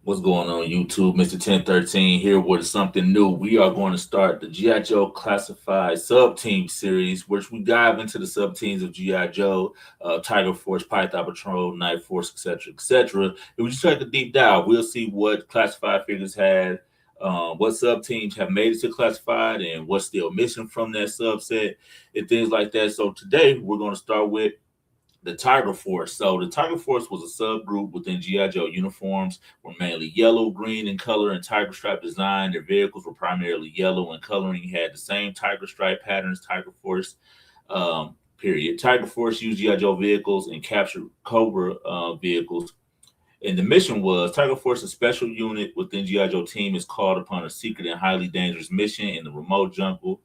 What's going on, YouTube? Mr. 1013 here with something new. We are going to start the G.I. Joe Classified Sub Team series, which we dive into the sub teams of G.I. Joe, Tiger Force, Python Patrol, Night Force, etc., etc. And we just take a deep dive. We'll see what classified figures had, what sub teams have made it to classified, and what's still missing from that subset, and things like that. So today we're going to start with the Tiger Force. So the Tiger Force was a subgroup within GI Joe uniforms. Were mainly yellow, green in color, and tiger stripe design. Their vehicles were primarily yellow, and coloring had the same tiger stripe patterns. Tiger Force. Period. Tiger Force used GI Joe vehicles and captured Cobra vehicles. And the mission was Tiger Force, a special unit within GI Joe team, is called upon a secret and highly dangerous mission in the remote jungle.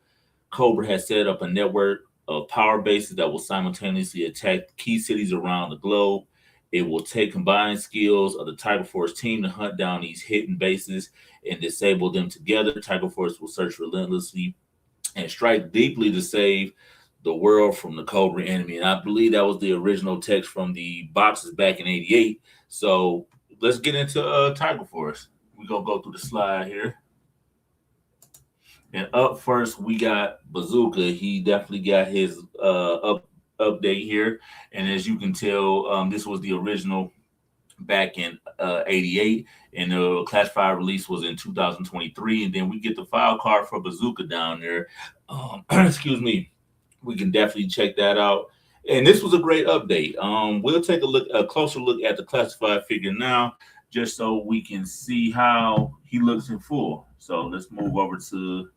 Cobra has set up a network of power bases that will simultaneously attack key cities around the globe. It will take combined skills of the Tiger Force team to hunt down these hidden bases and disable them together. Tiger Force will search relentlessly and strike deeply to save the world from the Cobra enemy. And I believe that was the original text from the boxes back in '88. So let's get into Tiger Force. We're going to go through the slide here. And up first, we got Bazooka. He definitely got his update here. And as you can tell, this was the original back in '88, and the classified release was in 2023. And then we get the file card for Bazooka down there. Excuse me. We can definitely check that out. And this was a great update. We'll take a closer look at the classified figure now, just so we can see how he looks in full. So let's move over to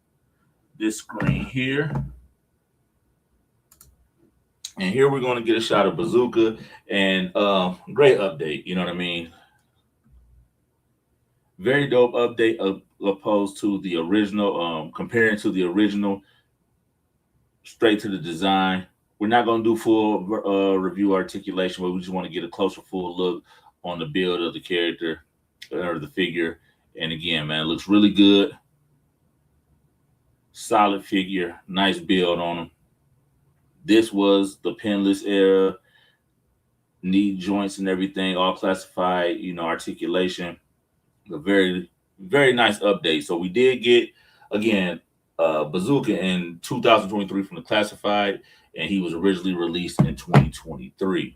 this screen here. And here we're going to get a shot of Bazooka, and great update. You know what I mean? Very dope update opposed to the original. Comparing to the original, straight to the design. We're not going to do full review articulation, but we just want to get a closer, full look on the build of the character or the figure. And again, man, it looks really good. Solid figure, nice build on him. This was the pinless era, knee joints and everything, all classified, articulation. A very, very nice update. So we did get, again, Bazooka in 2023 from the classified, and he was originally released in 2023.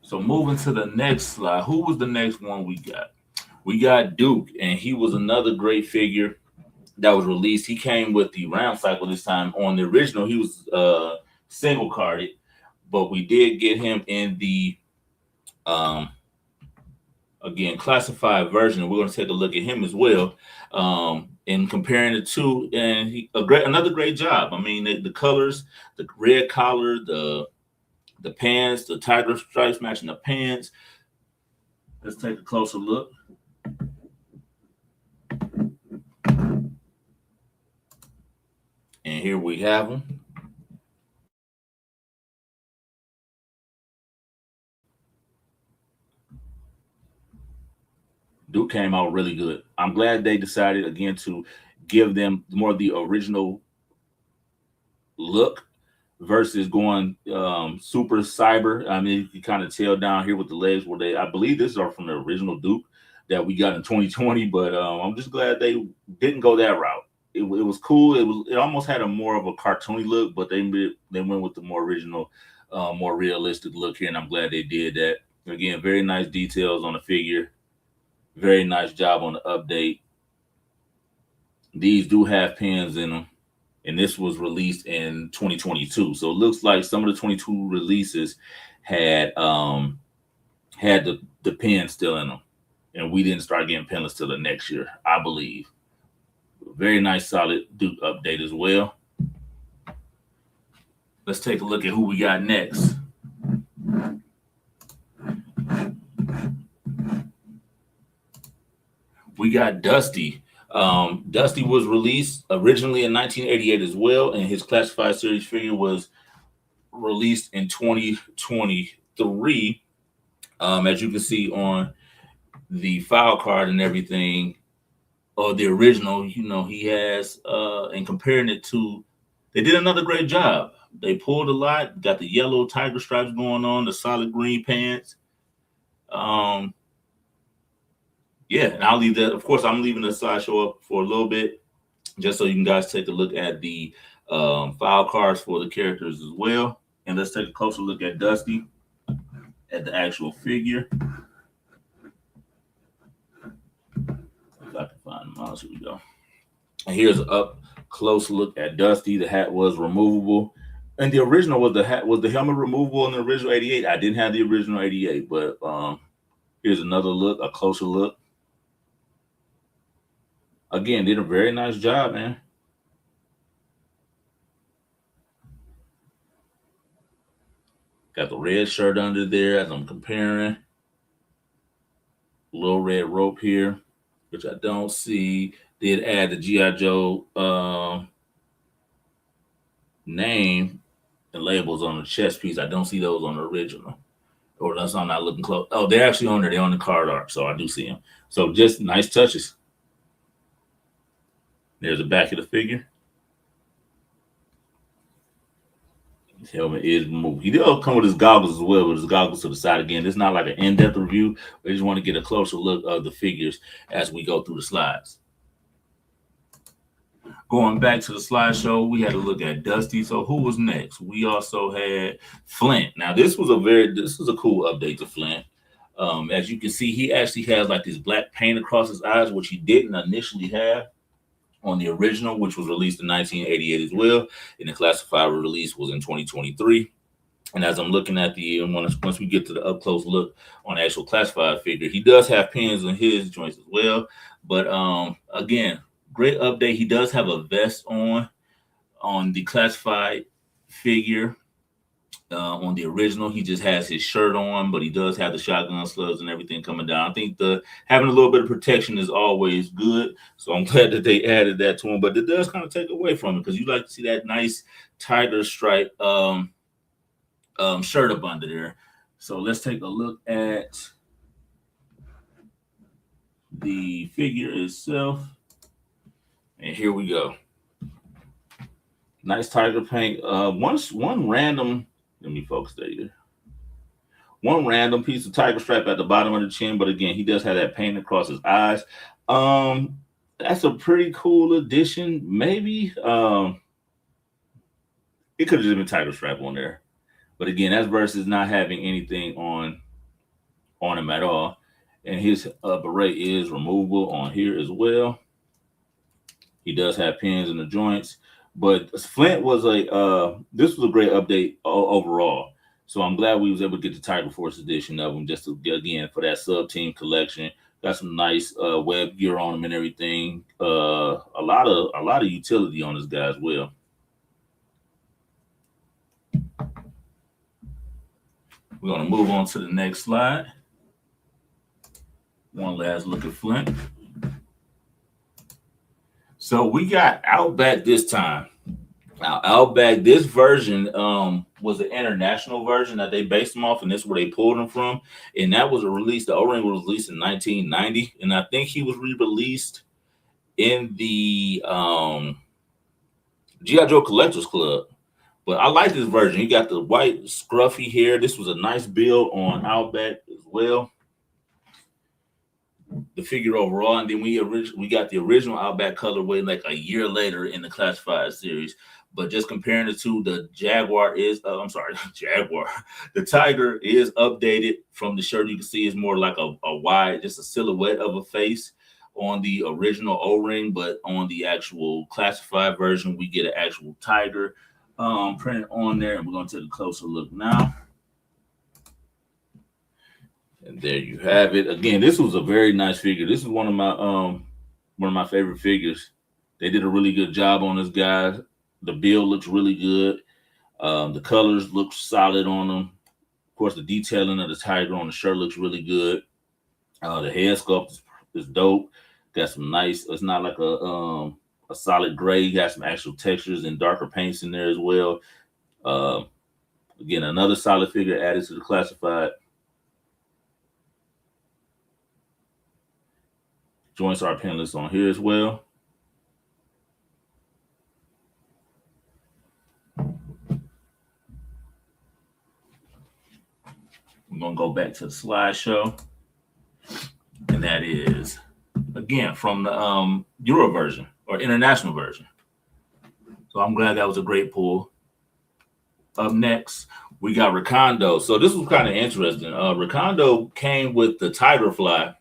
So moving to the next slide, who was the next one we got? We got Duke, and he was another great figure that was released. He came with the round cycle this time. On the original, he was single carded, but we did get him in the um, again classified version. We're going to take a look at him as well, and comparing the two. And another great job. I mean, the colors, the red collar, the pants, the tiger stripes matching the pants. Let's take a closer look. And here we have them. Duke came out really good. I'm glad they decided again to give them more of the original look versus going super cyber. I mean, you can kind of tell down here with the legs where I believe this are from the original Duke that we got in 2020, but I'm just glad they didn't go that route. It was cool. It almost had a more of a cartoony look, but they went with the more original, more realistic look here, and I'm glad they did that. Again, very nice details on the figure. Very nice job on the update. These do have pins in them, and this was released in 2022. So it looks like some of the 22 releases had had the pin still in them, and we didn't start getting pinless till the next year, I believe. Very nice, solid Duke update as well. Let's take a look at who we got next. We got Dusty. Dusty was released originally in 1988 as well, and his classified series figure was released in 2023. As you can see on the file card and everything, or the original, he has, and comparing it to, they did another great job. They pulled a lot. Got the yellow tiger stripes going on, the solid green pants. Um, yeah, and I'll leave that. Of course, I'm leaving the slideshow up for a little bit, just so you can guys take a look at the file cards for the characters as well. And let's take a closer look at Dusty, at the actual figure. If I can find the mouse, here we go. And here's an up close look at Dusty. The hat was removable. And the original was the helmet removable in the original 88. I didn't have the original 88, but here's another look, a closer look. Again, did a very nice job, man. Got the red shirt under there as I'm comparing. Little red rope here, which I don't see. Did add the G.I. Joe name and labels on the chest piece. I don't see those on the original. Or unless I'm not looking close. Oh, they're actually on there. They're on the card art, so I do see them. So just nice touches. There's the back of the figure. His helmet is removed. He does come with his goggles as well, with his goggles to the side again. It's not like an in-depth review. We just want to get a closer look of the figures as we go through the slides. Going back to the slideshow, we had to look at Dusty. So who was next? We also had Flint. Now this was a cool update to Flint. As you can see, he actually has like this black paint across his eyes, which he didn't initially have on the original, which was released in 1988 as well. And the classified release was in 2023. And as I'm looking at once we get to the up close look on the actual classified figure, he does have pins on his joints as well. But again, great update. He does have a vest on the classified figure. On the original, he just has his shirt on, but he does have the shotgun slugs and everything coming down. I think having a little bit of protection is always good, so I'm glad that they added that to him. But it does kind of take away from it because you like to see that nice tiger stripe shirt up under there. So let's take a look at the figure itself, and here we go. Nice tiger paint. One random. Let me focus there. One random piece of tiger stripe at the bottom of the chin, but again, he does have that paint across his eyes. That's a pretty cool addition. Maybe it could have just been tiger stripe on there, but again, that's versus not having anything on him at all. And his beret is removable on here as well. He does have pins in the joints. But Flint was this was a great update overall. So I'm glad we was able to get the Tiger Force edition of him just to again for that sub team collection. Got some nice web gear on him and everything. A lot of utility on this guy as well. We're gonna move on to the next slide. One last look at Flint. So we got Outback this time. Now, Outback, this version was an international version that they based them off, and this is where they pulled them from. And that was a release. The O-Ring was released in 1990, and I think he was re-released in the G.I. Joe Collectors Club. But I like this version. He got the white scruffy hair. This was a nice build on Outback as well. The figure overall, and then we got the original Outback colorway like a year later in the classified series. But just comparing the two, the Jaguar is Jaguar. The Tiger is updated from the shirt. You can see it's more like a wide, just a silhouette of a face on the original O-Ring, but on the actual classified version, we get an actual tiger printed on there, and we're going to take a closer look now. And there you have it. Again, this was a very nice figure. This is one of my favorite figures. They did a really good job on this guy. The build looks really good. The colors look solid on them. Of course, the detailing of the tiger on the shirt looks really good. The head sculpt is dope. Got some nice. It's not like a solid gray. Got some actual textures and darker paints in there as well. Again, another solid figure added to the classified. Joints are pinless on here as well. We're gonna go back to the slideshow, and that is again from the Euro version or international version. So I'm glad that was a great pull. Up next, we got Recondo. So this was kind of interesting. Recondo came with the Tiger Fly,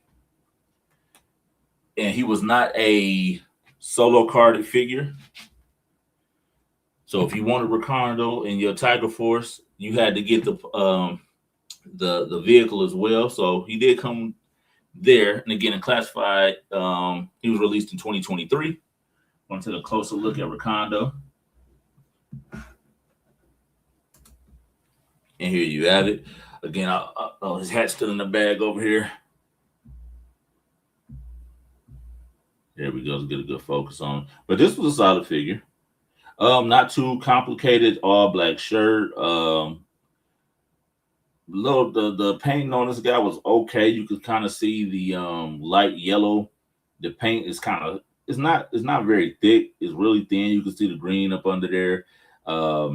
and he was not a solo carded figure. So if you wanted Recondo in your Tiger Force, you had to get the vehicle as well. So he did come there, and again in classified, he was released in 2023. Want to take a closer look at Recondo. And here you have it. Again, his hat's still in the bag over here. There we go. Let's get a good focus on. But this was a solid figure. Not too complicated. All black shirt. The paint on this guy was okay. You could kind of see the light yellow. The paint is it's not very thick. It's really thin. You can see the green up under there. Let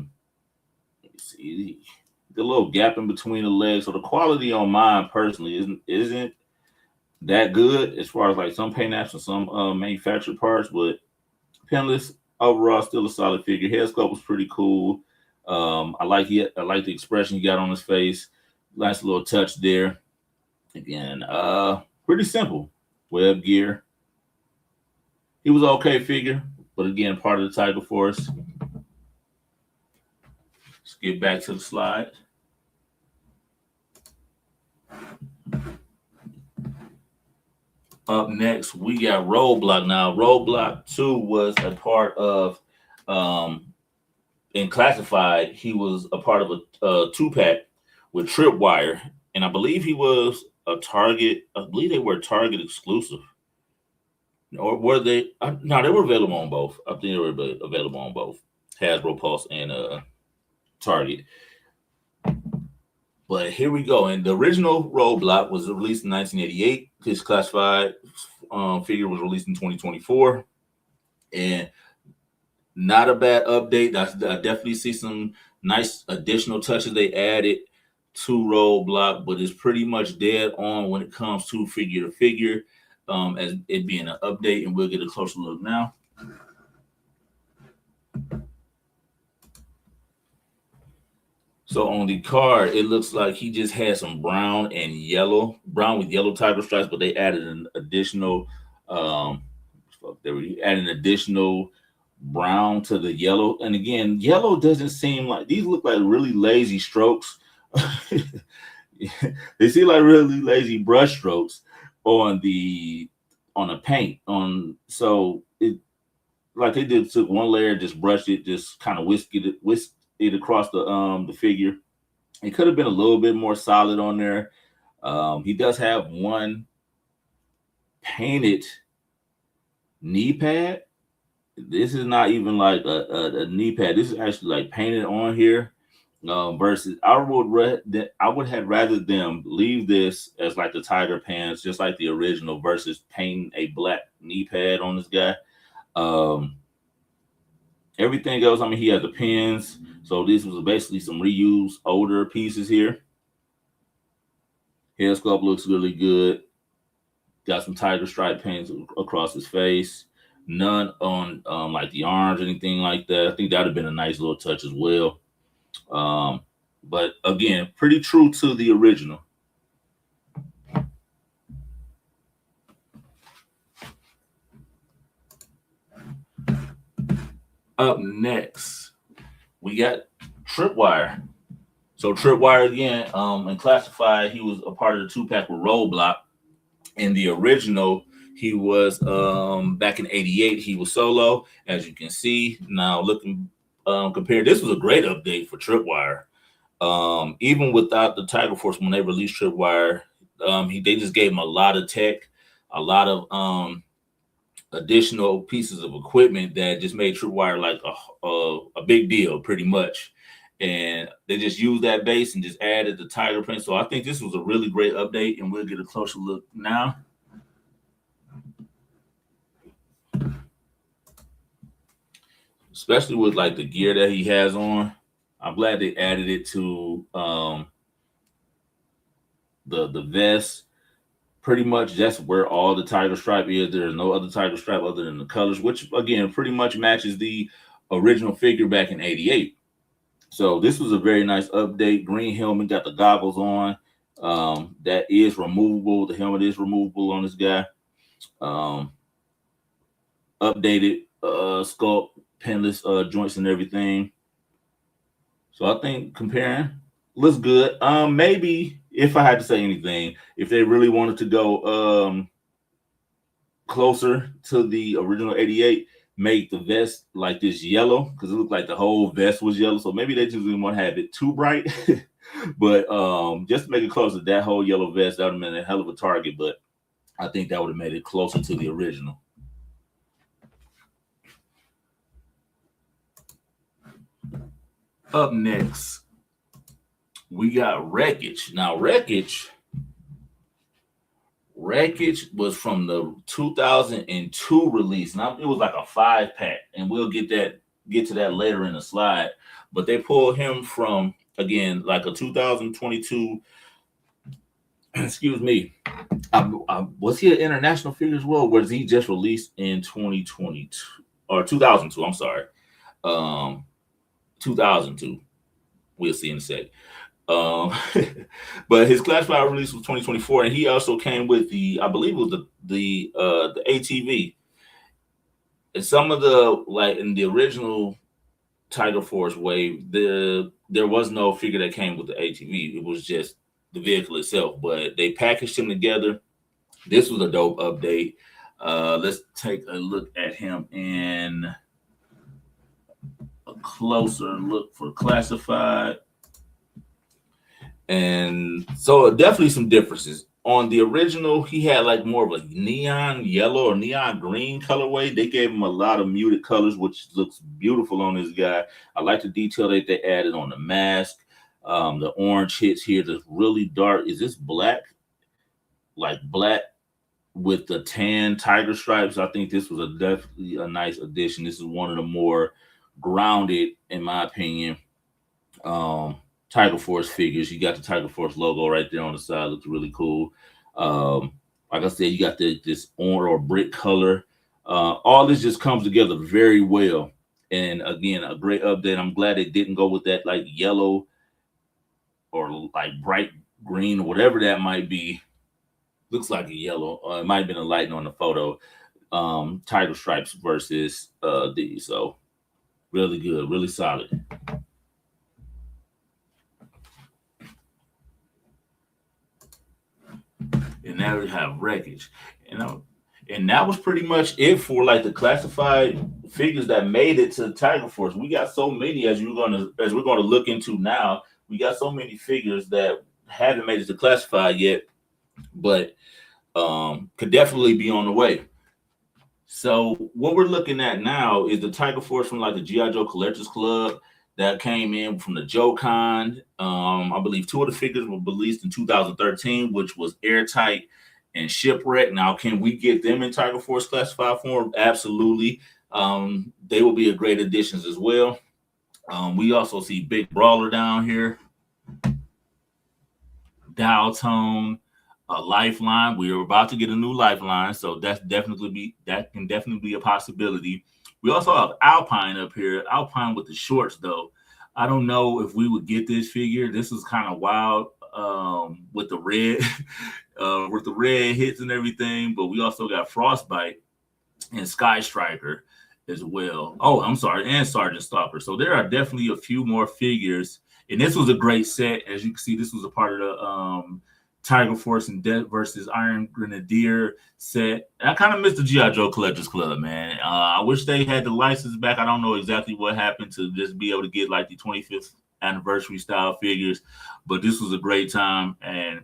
me see the little gap in between the legs. So the quality on mine personally isn't that good as far as like some paint apps and some manufactured parts, but pinless overall still a solid figure. Head sculpt was pretty cool. I like the expression he got on his face. Nice little touch there. Again, pretty simple. Web gear. He was an okay figure, but again, part of the Tiger Force. Let's get back to the slide. Up next, we got Roadblock. Now, Roadblock 2 was a part of, in Classified, he was a part of a 2-pack with Tripwire. And I believe he was a Target. I believe they were Target exclusive. Or were they? No, they were available on both. I think they were available on both Hasbro Pulse and Target. But here we go. And the original Roadblock was released in 1988. His Classified figure was released in 2024. And not a bad update. I definitely see some nice additional touches they added to Roadblock, but it's pretty much dead on when it comes to figure to figure, as it being an update. And we'll get a closer look now. So on the card, it looks like he just had some brown with yellow tiger stripes, but they added an additional, additional brown to the yellow. And again, yellow doesn't seem like, these look like really lazy strokes. They seem like really lazy brush strokes on the paint. So it, like they did, took one layer, just brushed it, just kind of whisked it across the figure. It could have been a little bit more solid on there. He does have one painted knee pad. This is not even like a knee pad. This is actually like painted on here. Versus I would have rather them leave this as like the Tiger pants, just like the original, versus painting a black knee pad on this guy. Everything else, I mean, he had the pins. So this was basically some reused older pieces here. Head sculpt looks really good. Got some tiger stripe paints across his face. None on like the arms or anything like that. I think that would have been a nice little touch as well. But again, pretty true to the original. Up next, we got Tripwire. So Tripwire again, in Classified, he was a part of the 2-pack with Roadblock. In the original, he was back in '88. He was solo, as you can see. Now looking compared, this was a great update for Tripwire. Even without the Tiger Force, when they released Tripwire, they just gave him a lot of tech, a lot of additional pieces of equipment that just made Tripwire like a big deal, pretty much. And they just used that base and just added the tiger print. So I think this was a really great update, and we'll get a closer look now. Especially with like the gear that he has on. I'm glad they added it to the vest. Pretty much that's where all the tiger stripe is. There's no other tiger stripe other than the colors, which again pretty much matches the original figure back in '88. So this was a very nice update. Green helmet, got the goggles on. That is removable. The helmet is removable on this guy. Updated sculpt, pinless joints and everything. So I think comparing looks good. Maybe if I had to say anything, if they really wanted to go closer to the original '88, make the vest like this yellow, because it looked like the whole vest was yellow. So maybe they just didn't want to have it too bright. But just to make it closer, that whole yellow vest, that would have been a hell of a target. But I think that would have made it closer to the original. Up next, we got Wreckage. Now, Wreckage was from the 2002 release. Now, it was like a 5-pack, and we'll get to that later in the slide. But they pulled him from, again, like a 2022. Excuse me. Was he an international figure as well? Or was he just released in 2022 or 2002? I'm sorry. 2002. We'll see in a sec. But his classified release was 2024, and he also came with the, I believe it was the ATV. And some of the, like in the original Tiger Force wave, there was no figure that came with the ATV. It was just the vehicle itself, but they packaged him together. This was a dope update. Let's take a look at him in a closer look for classified. And so definitely some differences. On the original, he had like more of a neon yellow or neon green colorway. They gave him a lot of muted colors, which looks beautiful on this guy. I like the detail that they added on the mask. The orange hits here, that's really dark. Is this black? Like black with the tan tiger stripes. I think this was definitely a nice addition. This is one of the more grounded, in my opinion, Tiger Force figures. You got the Tiger Force logo right there on the side. Looks really cool. Like I said, you got this orange or brick color. All this just comes together very well. And again, a great update. I'm glad they didn't go with that like yellow or like bright green or whatever that might be. Looks like a yellow. It might have been a lighting on the photo. Tiger stripes versus these. So really good, really solid. And now we have Wreckage. And that was pretty much it for like the classified figures that made it to Tiger Force. We got so many, as we're gonna look into now. We got so many figures that haven't made it to classified yet, but could definitely be on the way. So what we're looking at now is the Tiger Force from like the G.I. Joe Collectors Club that came in from the Joe-Con. I believe 2 of the figures were released in 2013, which was Airtight and Shipwreck. Now, can we get them in Tiger Force classified form? Absolutely. They will be a great additions as well. We also see Big Brawler down here. Dial Tone, a Lifeline. We are about to get a new Lifeline, so that can definitely be a possibility. We also have Alpine up here. Alpine with the shorts, though. I don't know if we would get this figure. This is kind of wild with the red, with the red hits and everything. But we also got Frostbite and Sky Striker as well. Oh, I'm sorry, and Sergeant Stalker. So there are definitely a few more figures. And this was a great set. As you can see, this was a part of the Tiger Force and Death versus Iron Grenadier set. And I kind of missed the G.I. Joe Collectors Club, man. I wish they had the license back. I don't know exactly what happened to just be able to get like the 25th anniversary style figures, but this was a great time. And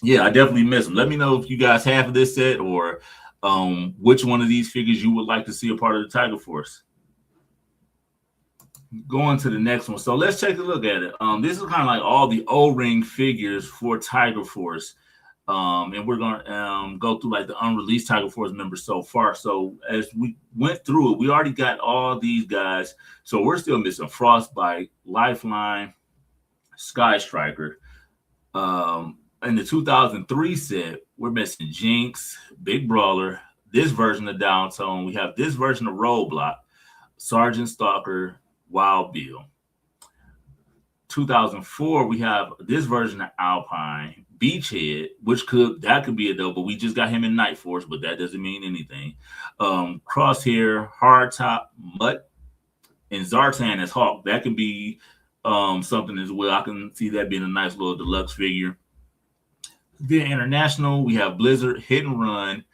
yeah, I definitely miss them. Let me know if you guys have this set or which one of these figures you would like to see a part of the Tiger Force. Going to the next one. So let's take a look at it. This is kind of like all the O-ring figures for Tiger Force. And we're going to go through like the unreleased Tiger Force members so far. So as we went through it, we already got all these guys. So we're still missing Frostbite, Lifeline, Sky Striker. In the 2003 set, we're missing Jinx, Big Brawler, this version of Downtone. We have this version of Roadblock, Sergeant Stalker, Wild Bill. 2004, we have this version of Alpine, Beachhead, which could be a double. We just got him in Night Force, but that doesn't mean anything. Crosshair, Hardtop, Mutt, and Zartan as Hawk. That could be something as well. I can see that being a nice little deluxe figure. Then international, we have Blizzard, Hit and Run,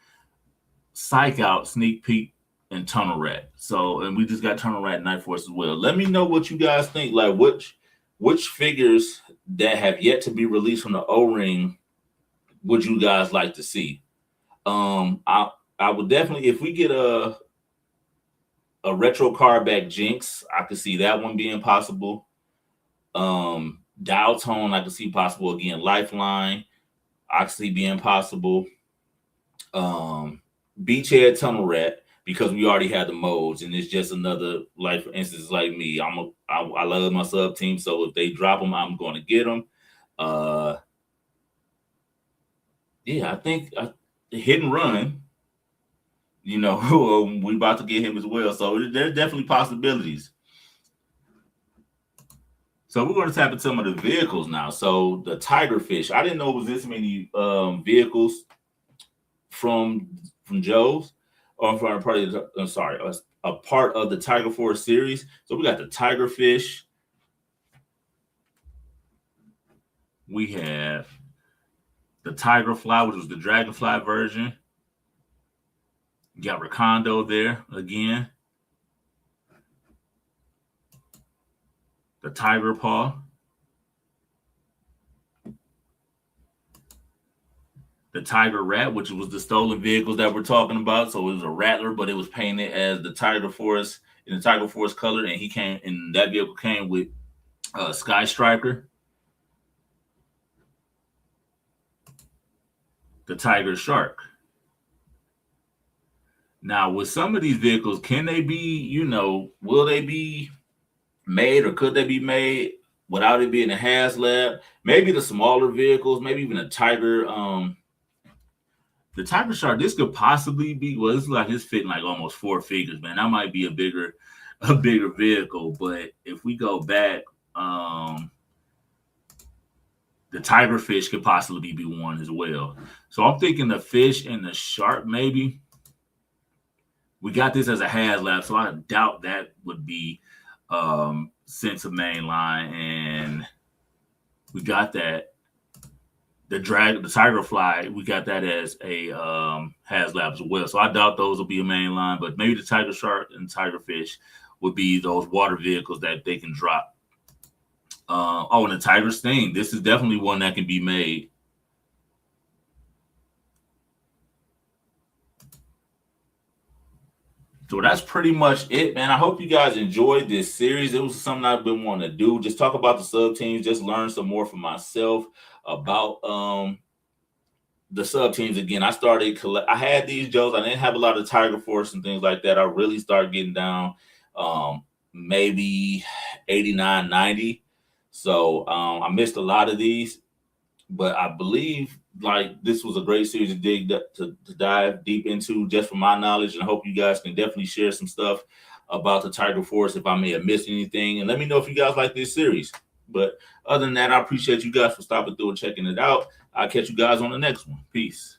Psych Out, Sneak Peek, and Tunnel Rat. So, and we just got Tunnel Rat and Night Force as well. Let me know what you guys think. Like, which figures that have yet to be released from the O-Ring would you guys like to see? I would definitely, if we get a retro card back Jinx, I could see that one being possible. Dial Tone, I could see possible again. Lifeline, I could see being possible. Beachhead, Tunnel Rat, because we already had the modes, and it's just another, like, for instance, like me, I love my sub team, so if they drop them, I'm going to get them. Yeah, I think Hit and Run, you know, we about to get him as well, so there's definitely possibilities. So we're going to tap into some of the vehicles now. So the Tigerfish, I didn't know it was this many vehicles from Joe's, or from a part of a part of the Tiger Force series. So we got the Tigerfish. We have the Tigerfly, which was the Dragonfly version. You got Rakondo there again. The Tiger Paw. The Tiger Rat, which was the stolen vehicles that we're talking about. So it was a Rattler, but it was painted as the Tiger Force in the Tiger Force color, and that vehicle came with Sky Striker. The Tiger Shark. Now, with some of these vehicles, can they be, will they be made, or could they be made without it being a HasLab? Maybe the smaller vehicles, maybe even a Tiger, the Tiger Shark, this could possibly be, well, it's like it's fitting like almost 4 figures, man. That might be a bigger vehicle. But if we go back, the Tigerfish could possibly be one as well. So I'm thinking the fish and the shark, maybe. We got this as a HasLab, so I doubt that would be sent to mainline. And we got that. The Tigerfly, we got that as a HasLab as well. So I doubt those will be a mainline, but maybe the Tiger Shark and Tigerfish would be those water vehicles that they can drop. And the Tiger Sting. This is definitely one that can be made. So that's pretty much it, man. I hope you guys enjoyed this series. It was something I've been wanting to do. Just talk about the sub teams, just learn some more for myself about the sub teams. Again, I had these Joes. I didn't have a lot of Tiger Force and things like that. I really started getting down maybe 89, 90. So I missed a lot of these, but I believe like this was a great series to dive deep into, just from my knowledge, and I hope you guys can definitely share some stuff about the Tiger Force if I may have missed anything, and let me know if you guys like this series. But other than that, I appreciate you guys for stopping through and checking it out. I'll catch you guys on the next one. Peace.